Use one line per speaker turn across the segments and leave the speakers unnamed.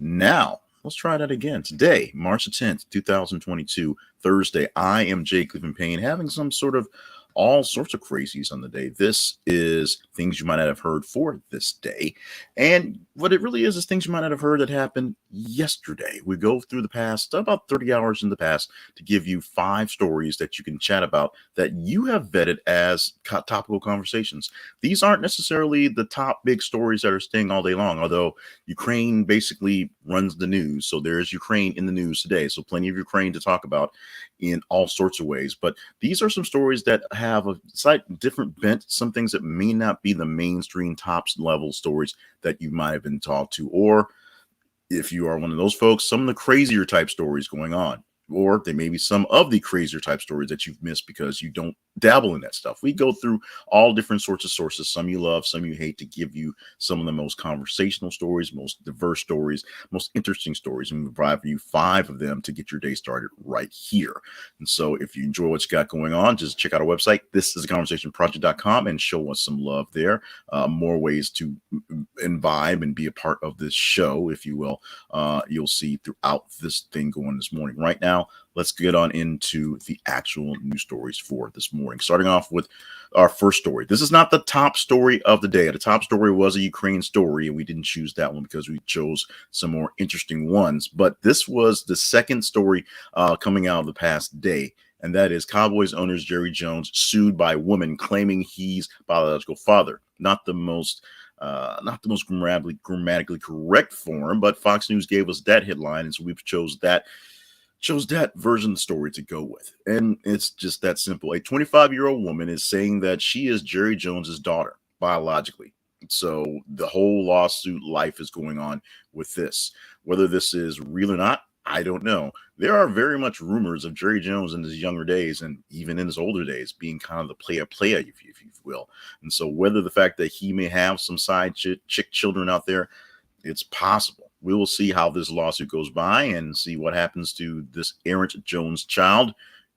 Now, let's try that again. Today, March the 10th, 2022, Thursday, I am Jay Cleveland Payne, having some sort of all sorts of crazies on the day. This is things you might not have heard for this day. And what it really is things you might not have heard that happened yesterday. We go through the past, about 30 hours in the past, to give you 5 stories that you can chat about that you have vetted as topical conversations. These aren't necessarily the top big stories that are staying all day long, although Ukraine basically runs the news. So there is Ukraine in the news today. So plenty of Ukraine to talk about in all sorts of ways. But these are some stories that have a slight different bent, some things that may not be the mainstream top level stories that you might have been taught to, or if you are one of those folks, some of the crazier type stories going on. Or there may be some of the crazier type stories that you've missed because you don't dabble in that stuff. We go through all different sorts of sources, some you love, some you hate, to give you some of the most conversational stories, most diverse stories, most interesting stories, and we provide for you 5 of them to get your day started right here. And so if you enjoy what you got going on, just check out our website, thisisaconversationproject.com, and show us some love there. More ways to imbibe and be a part of this show, if you will. You'll see throughout this thing going this morning. Right now, let's get on into the actual news stories for this morning. Starting off with our first story. This is not the top story of the day. The top story was a Ukraine story, and we didn't choose that one because we chose some more interesting ones. But this was the second story coming out of the past day, and that is Cowboys owners Jerry Jones sued by woman claiming he's biological father. Not the most grammatically correct form, but Fox News gave us that headline, and so we chose that version of the story to go with. And it's just that simple. A 25-year-old woman is saying that she is Jerry Jones's daughter biologically. So the whole lawsuit life is going on with this. Whether this is real or not, I don't know. There are very much rumors of Jerry Jones in his younger days and even in his older days being kind of the player, if you will. And so whether the fact that he may have some side chick children out there, it's possible. We will see how this lawsuit goes by and see what happens to this errant Jones child,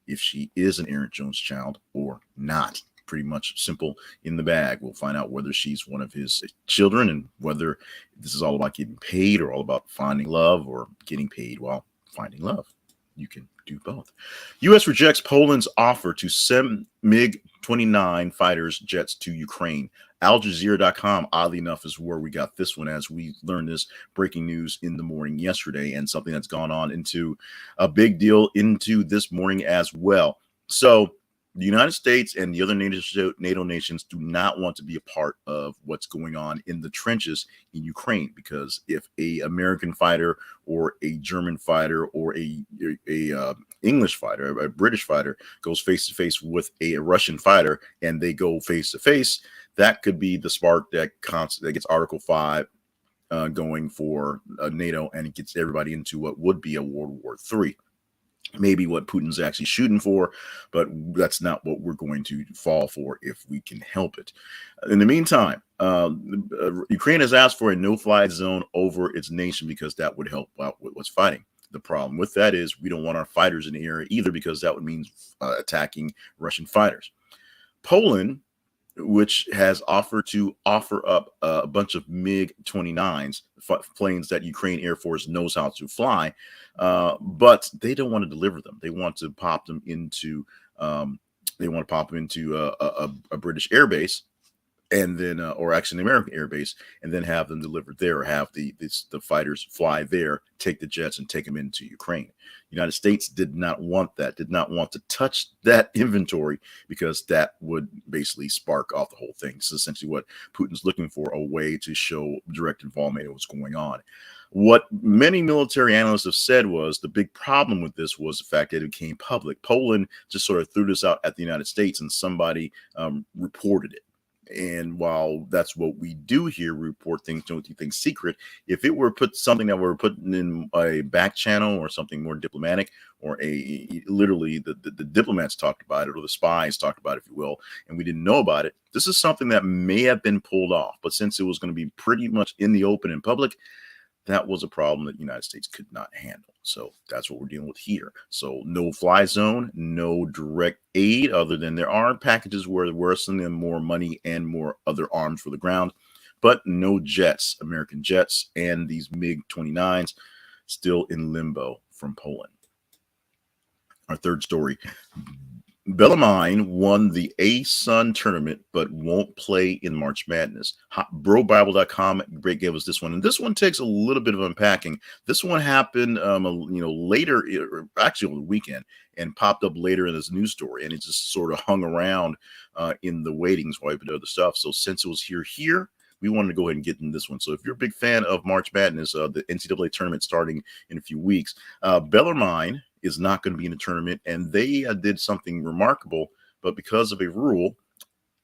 if she is an errant Jones child or not. Pretty much simple in the bag. We'll find out whether she's one of his children and whether this is all about getting paid or all about finding love or getting paid while finding love. You can do both. U.S. rejects Poland's offer to send MiG-29 fighters jets to Ukraine. AlJazeera.com, oddly enough, is where we got this one, as we learned this breaking news in the morning yesterday, and something that's gone on into a big deal into this morning as well. So the United States and the other NATO nations do not want to be a part of what's going on in the trenches in Ukraine, because if a American fighter or a German fighter or a English fighter, a British fighter goes face to face with a Russian fighter and they go face to face, that could be the spark that gets Article 5 going for NATO, and it gets everybody into what would be a World War III. Maybe what Putin's actually shooting for, but that's not what we're going to fall for if we can help it. In the meantime, Ukraine has asked for a no-fly zone over its nation because that would help out with what's fighting. The problem with that is we don't want our fighters in the area either, because that would mean attacking Russian fighters. Poland, which has offered to offer up a bunch of MiG-29s, planes that Ukraine Air Force knows how to fly, but they don't want to deliver them. They want to pop them into a British air base, and then or actually an American air base, and then have them delivered there, or have the fighters fly there, take the jets, and take them into Ukraine. The United States did not want that, did not want to touch that inventory, because that would basically spark off the whole thing. This is essentially what Putin's looking for, a way to show direct involvement in what's going on. What many military analysts have said was the big problem with this was the fact that it became public. Poland just sort of threw this out at the United States, and somebody reported it. And while that's what we do here, we report things, don't do things secret. If it were something that we're putting in a back channel or something more diplomatic, or literally the diplomats talked about it, or the spies talked about it, if you will, and we didn't know about it, this is something that may have been pulled off. But since it was going to be pretty much in the open in public, that was a problem that the United States could not handle. So that's what we're dealing with here. So no fly zone, no direct aid, other than there are packages where we're sending them more money and more other arms for the ground. but no jets, American jets, and these MiG-29s still in limbo from Poland. Our third story. Bellarmine won the ASUN tournament but won't play in March Madness. BroBible.com gave us this one, and this one takes a little bit of unpacking. This one happened, later, actually over the weekend, and popped up later in this news story, and it just sort of hung around in the waitings while we did other stuff. So since it was here, we wanted to go ahead and get in this one. So if you're a big fan of March Madness, the NCAA tournament starting in a few weeks, Bellarmine is not going to be in the tournament, and they did something remarkable, but because of a rule,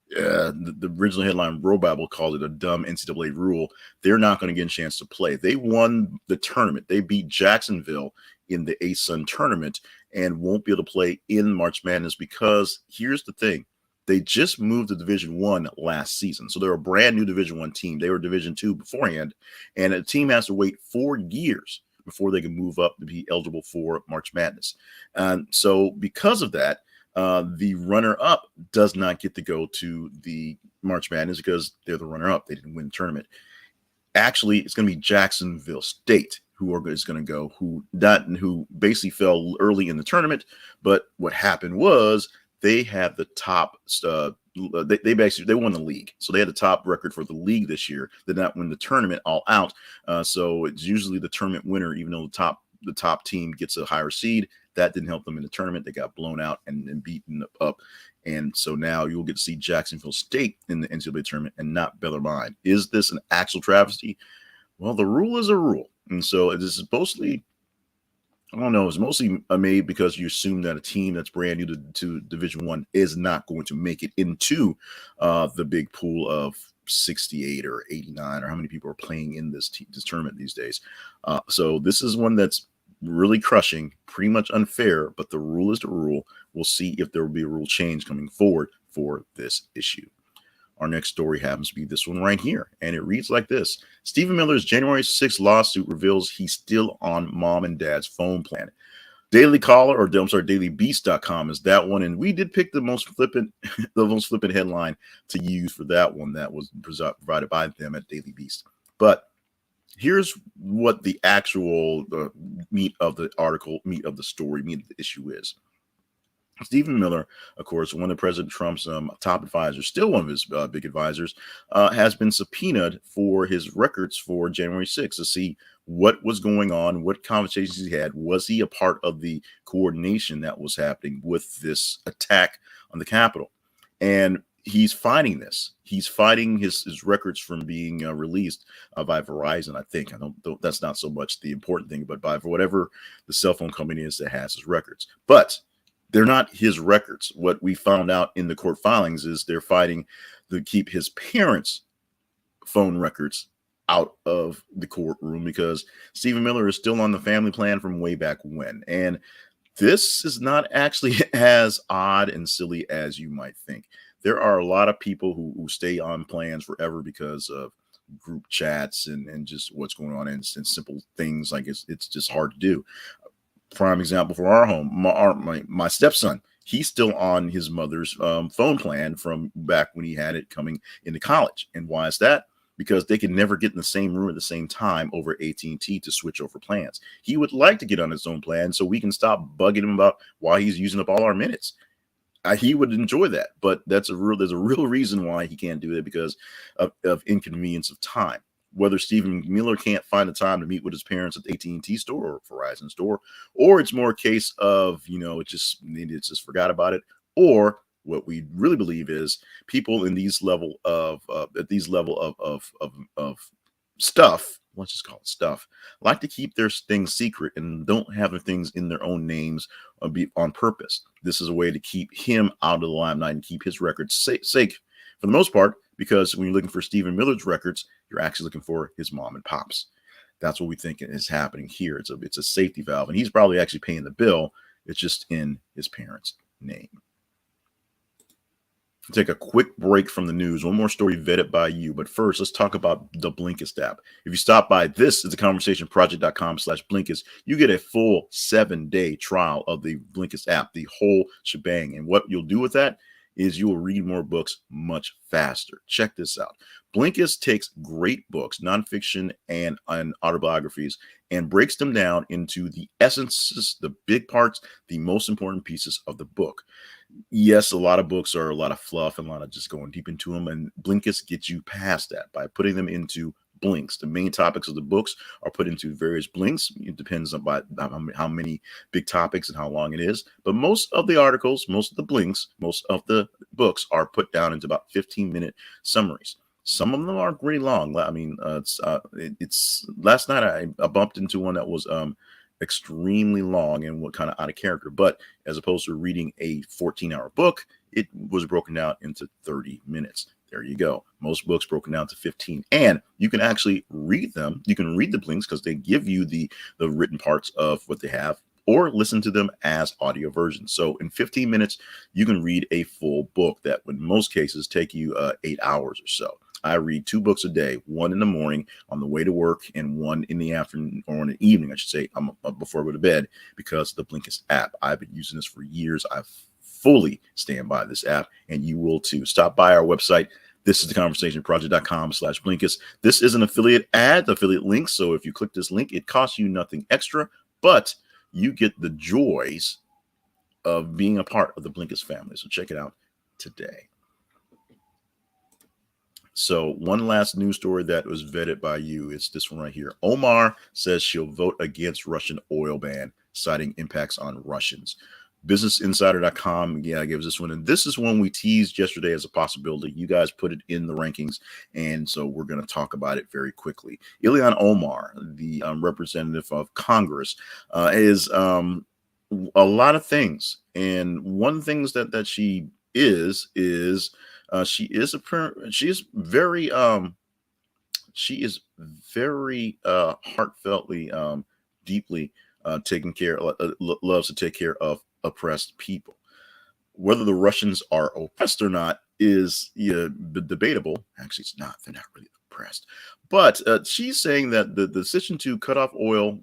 the original headline, Bro Bible, called it a dumb NCAA rule. They're not going to get a chance to play. They won the tournament. They beat Jacksonville in the ASUN tournament and won't be able to play in March Madness because here's the thing. They just moved to Division I last season. So they're a brand new Division I team. They were Division II beforehand, and a team has to wait 4 years before they can move up to be eligible for March Madness. And so because of that, the runner-up does not get to go to the March Madness because they're the runner-up. They didn't win the tournament. Actually, it's going to be Jacksonville State is going to go, who basically fell early in the tournament. But what happened was they had the top they won the league. So they had the top record for the league this year. They did not win the tournament all out. So it's usually the tournament winner, even though the top team gets a higher seed. That didn't help them in the tournament. They got blown out and beaten up. And so now you'll get to see Jacksonville State in the NCAA tournament and not Bellarmine. Is this an actual travesty? Well, the rule is a rule. And so this is mostly, I don't know, it's mostly made because you assume that a team that's brand new to Division I is not going to make it into the big pool of 68 or 89 or how many people are playing in this tournament these days. So this is one that's really crushing, pretty much unfair, but the rule is the rule. We'll see if there will be a rule change coming forward for this issue. Our next story happens to be this one right here, and it reads like this. Stephen Miller's January 6th lawsuit reveals he's still on mom and dad's phone plan. DailyBeast.com is that one, and we did pick the most flippant headline to use for that one that was provided by them at Daily Beast. But here's what the actual meat of the article, meat of the story, meat of the issue is. Stephen Miller, of course, one of President Trump's top advisors, still one of his big advisors, has been subpoenaed for his records for January 6th to see what was going on, what conversations he had. Was he a part of the coordination that was happening with this attack on the Capitol? And he's fighting this. He's fighting his records from being released by Verizon, I think. That's not so much the important thing, but by whatever the cell phone company is that has his records. But they're not his records. What we found out in the court filings is they're fighting to keep his parents' phone records out of the courtroom because Stephen Miller is still on the family plan from way back when. And this is not actually as odd and silly as you might think. There are a lot of people who stay on plans forever because of group chats and just what's going on and simple things like it's just hard to do. Prime example for our home, my stepson, he's still on his mother's phone plan from back when he had it coming into college. And why is that? Because they can never get in the same room at the same time over AT&T to switch over plans. He would like to get on his own plan so we can stop bugging him about why he's using up all our minutes. He would enjoy that, but there's a real reason why he can't do it because of inconvenience of time. Whether Stephen Miller can't find the time to meet with his parents at the AT&T store or Verizon store, or it's more a case of, it's just forgot about it, or what we really believe is people in these level of stuff, let's just call it stuff, like to keep their things secret and don't have their things in their own names on purpose. This is a way to keep him out of the limelight and keep his records safe for the most part, because when you're looking for Stephen Miller's records, you're actually looking for his mom and pops. That's what we think is happening here. It's a safety valve, and he's probably actually paying the bill. It's just in his parents' name. Take a quick break from the news. One more story vetted by you. But first, let's talk about the Blinkist app. If you stop by, this is the conversationproject.com/Blinkist. You get a full 7-day trial of the Blinkist app, the whole shebang. And what you'll do with that is you will read more books much faster. Check this out. Blinkist takes great books, nonfiction and autobiographies, and breaks them down into the essences, the big parts, the most important pieces of the book. Yes, a lot of books are a lot of fluff and a lot of just going deep into them, and Blinkist gets you past that by putting them into blinks. The main topics of the books are put into various blinks. It depends on how many big topics and how long it is. But most of the articles, most of the blinks, most of the books are put down into about 15-minute summaries. Some of them are pretty long. I mean, it's last night I bumped into one that was extremely long and what kind of out of character. But as opposed to reading a 14-hour book, it was broken down into 30 minutes. There you go. Most books broken down to 15. And you can actually read them. You can read the blinks because they give you the written parts of what they have, or listen to them as audio versions. So in 15 minutes, you can read a full book that would in most cases take you 8 hours or so. I read 2 books a day, one in the morning on the way to work and one in the afternoon, or in the evening, I should say, before I go to bed, because of the Blinkist app. I've been using this for years. I fully stand by this app, and you will too. Stop by our website. This is theconversationproject.com/Blinkist. This is an affiliate ad, affiliate link. So if you click this link, it costs you nothing extra, but you get the joys of being a part of the Blinkist family. So check it out today. So one last news story that was vetted by you is this one right here. Omar says she'll vote against Russian oil ban, citing impacts on Russians. BusinessInsider.com, gives this one. And this is one we teased yesterday as a possibility. You guys put it in the rankings. And so we're going to talk about it very quickly. Ilhan Omar, the representative of Congress, is a lot of things. And one of the things that she is she is very heartfeltly, deeply taking care, loves to take care of oppressed people. Whether the Russians are oppressed or not is debatable. Actually, it's not. They're not really oppressed. But she's saying that the decision to cut off oil,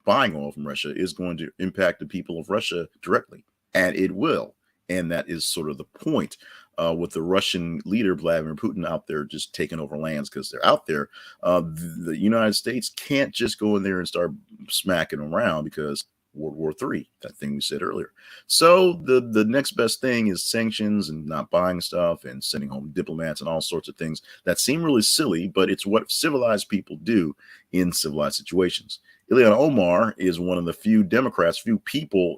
buying oil from Russia, is going to impact the people of Russia directly, and it will. And that is sort of the point. With the Russian leader, Vladimir Putin, out there just taking over lands because they're out there. The United States can't just go in there and start smacking around, because World War III, that thing we said earlier. So the next best thing is sanctions and not buying stuff and sending home diplomats and all sorts of things that seem really silly, but it's what civilized people do in civilized situations. Ilhan Omar is one of the few Democrats, few people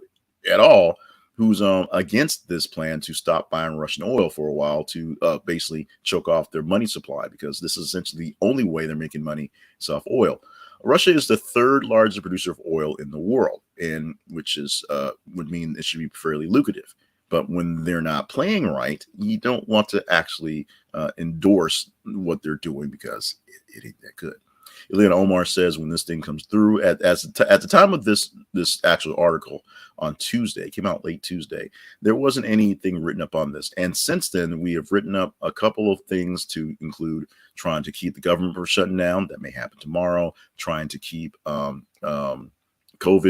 at all, who's against this plan to stop buying Russian oil for a while, to basically choke off their money supply, because this is essentially the only way they're making money is off oil. Russia is the 3rd largest producer of oil in the world, and which is would mean it should be fairly lucrative. But when they're not playing right, you don't want to actually endorse what they're doing, because it ain't that good. Ilhan Omar says when this thing comes through, at the time of this actual article on Tuesday, it came out late Tuesday, there wasn't anything written up on this. And since then, we have written up a couple of things to include trying to keep the government from shutting down. That may happen tomorrow. Trying to keep COVID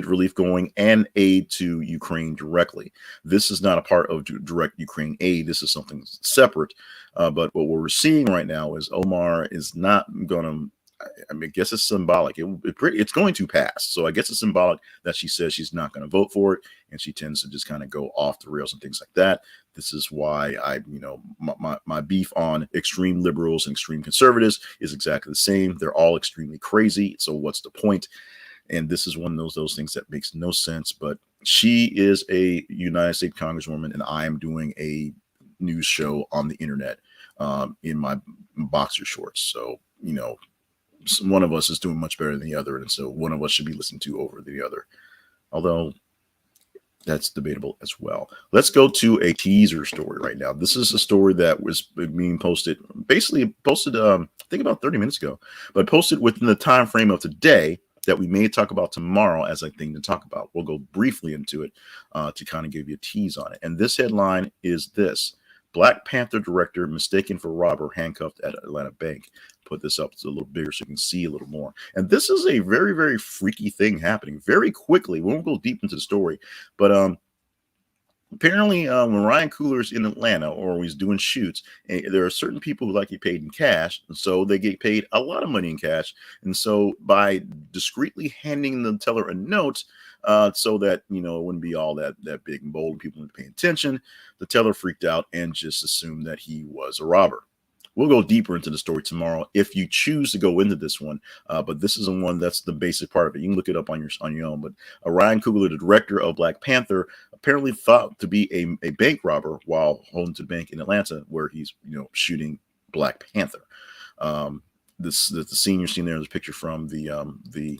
relief going, and aid to Ukraine directly. This is not a part of direct Ukraine aid. This is something separate. But what we're seeing right now is Omar is not going to, I mean, I guess it's symbolic. It's going to pass. So I guess it's symbolic that she says she's not going to vote for it, and she tends to just kind of go off the rails and things like that. This is why my beef on extreme liberals and extreme conservatives is exactly the same. They're all extremely crazy. So what's the point? And this is one of those things that makes no sense. But she is a United States Congresswoman, and I am doing a news show on the internet in my boxer shorts. So, one of us is doing much better than the other, and so one of us should be listened to over the other, although that's debatable as well. Let's go to a teaser story right now. This is a story that was being posted, I think about 30 minutes ago, but posted within the time frame of today, that we may talk about tomorrow as a thing to talk about. We'll go briefly into it to kind of give you a tease on it. And this headline is this: Black Panther director mistaken for robber handcuffed at Atlanta bank. Put this up, it's a little bigger so you can see a little more. And this is a very, very freaky thing happening very quickly. We won't go deep into the story, but Apparently, when Ryan Coogler's in Atlanta or he's doing shoots, there are certain people who like to get paid in cash, and so they get paid a lot of money in cash. And so, by discreetly handing the teller a note, so that it wouldn't be all that big and bold, and people wouldn't pay attention, the teller freaked out and just assumed that he was a robber. We'll go deeper into the story tomorrow if you choose to go into this one. But this is the one that's the basic part of it. You can look it up on your own. But Ryan Coogler, the director of Black Panther, apparently thought to be a bank robber while holding to the bank in Atlanta, where he's shooting Black Panther. The scene you're seeing there is a picture from the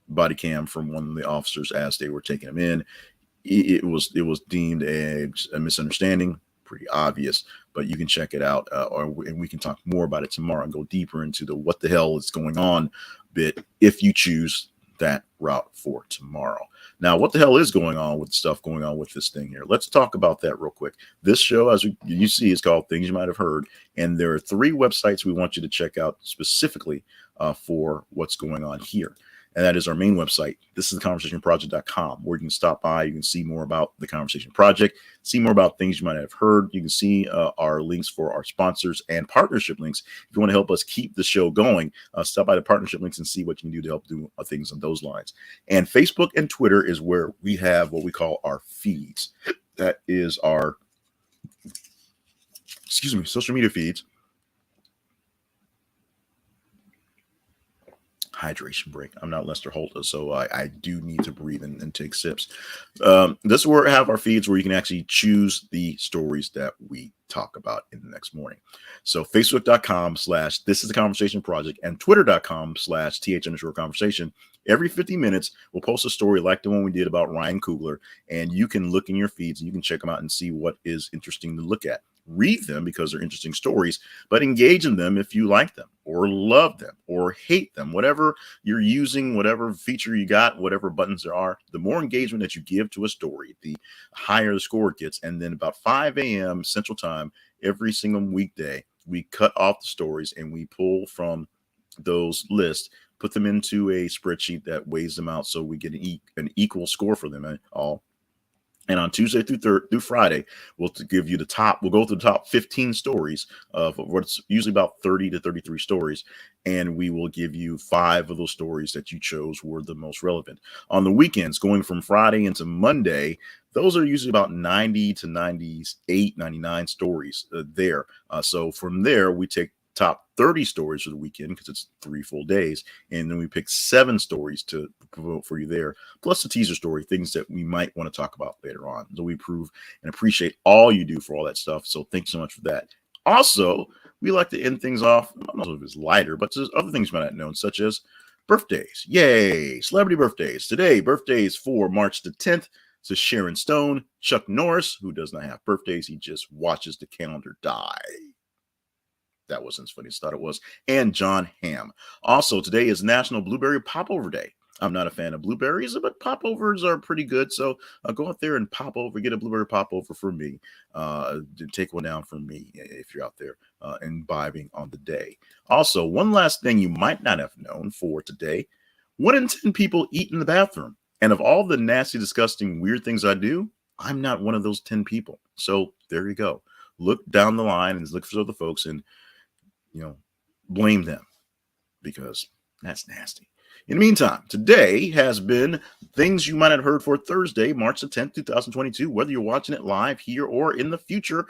body cam from one of the officers as they were taking him in. It was deemed a misunderstanding, pretty obvious, but you can check it out, and we can talk more about it tomorrow and go deeper into the what the hell is going on bit if you choose that route for tomorrow. Now, what the hell is going on with stuff going on with this thing here? Let's talk about that real quick. This show, as you see, is called Things You Might Have Heard, and there are 3 websites we want you to check out specifically for what's going on here. And that is our main website. This is theconversationproject.com, where you can stop by. You can see more about the Conversation Project, see more about things you might have heard. You can see our links for our sponsors and partnership links. If you want to help us keep the show going, stop by the partnership links and see what you can do to help do things on those lines. And Facebook and Twitter is where we have what we call our feeds. That is our, social media feeds. Hydration break. I'm not Lester Holt, so I do need to breathe and take sips. This is where we have our feeds where you can actually choose the stories that we talk about in the next morning. So Facebook.com/This is the Conversation Project and Twitter.com/TH_conversation. Every 50 minutes, we'll post a story like the one we did about Ryan Coogler, and you can look in your feeds and you can check them out and see what is interesting to look at. Read them because they're interesting stories, but engage in them if you like them or love them or hate them. Whatever you're using, whatever feature you got, whatever buttons there are, the more engagement that you give to a story, the higher the score it gets. And then about 5 a.m. Central Time, every single weekday, we cut off the stories and we pull from those lists, put them into a spreadsheet that weighs them out so we get an equal score for them all. And on Tuesday through Friday, we'll give you we'll go through the top 15 stories of what's usually about 30 to 33 stories. And we will give you 5 of those stories that you chose were the most relevant. On the weekends, going from Friday into Monday, those are usually about 90 to 98, 99 stories there. So from there, we take top 30 stories for the weekend because it's 3 full days. And then we pick 7 stories to promote for you there, plus the teaser story, things that we might want to talk about later on. So we approve and appreciate all you do for all that stuff. So thanks so much for that. Also, we like to end things off, I don't know if it's lighter, but there's other things you might not know, such as birthdays. Yay! Celebrity birthdays. Today, birthdays for March the 10th. So Sharon Stone, Chuck Norris, who does not have birthdays, he just watches the calendar die. That wasn't as funny as I thought it was. And John Hamm. Also, today is National Blueberry Popover Day. I'm not a fan of blueberries, but popovers are pretty good. So go out there and pop over, get a blueberry popover for me. Take one down from me if you're out there imbibing on the day. Also, one last thing you might not have known for today. 1 in 10 people eat in the bathroom. And of all the nasty, disgusting, weird things I do, I'm not one of those 10 people. So there you go. Look down the line and look for other folks and blame them because that's nasty. In the meantime, today has been things you might have heard for Thursday, March the 10th, 2022, whether you're watching it live here or in the future.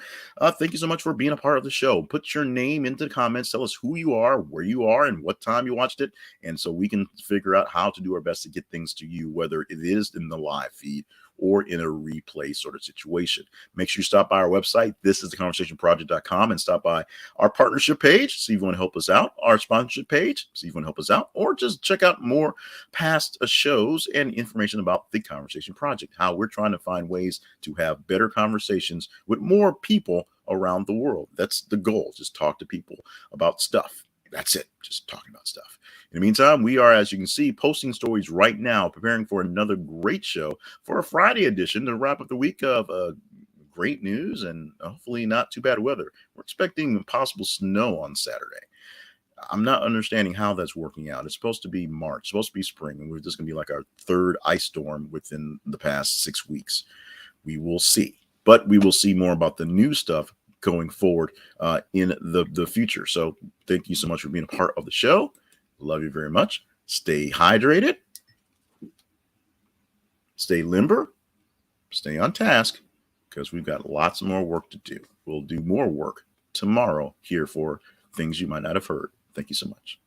Thank you so much for being a part of the show. Put your name into the comments. Tell us who you are, where you are, and what time you watched it. And so we can figure out how to do our best to get things to you, whether it is in the live feed or in a replay sort of situation. Make sure you stop by our website. This is theconversationproject.com, and stop by our partnership page. See if you want to help us out. Our sponsorship page. See if you want to help us out, or just check out more past shows and information about the Conversation Project, how we're trying to find ways to have better conversations with more people around the world. That's the goal. Just talk to people about stuff. That's it. Just talking about stuff. In the meantime, we are, as you can see, posting stories right now, preparing for another great show for a Friday edition to wrap up the week of great news and hopefully not too bad weather. We're expecting possible snow on Saturday. I'm not understanding how that's working out. It's supposed to be March, supposed to be spring, and we're just going to be like our 3rd ice storm within the past 6 weeks. We will see. but we will see more about the new stuff going forward in the future. So thank you so much for being a part of the show. Love you very much. Stay hydrated, stay limber, stay on task, because we've got lots more work to do. We'll do more work tomorrow here for Things You Might Not Have Heard. Thank you so much.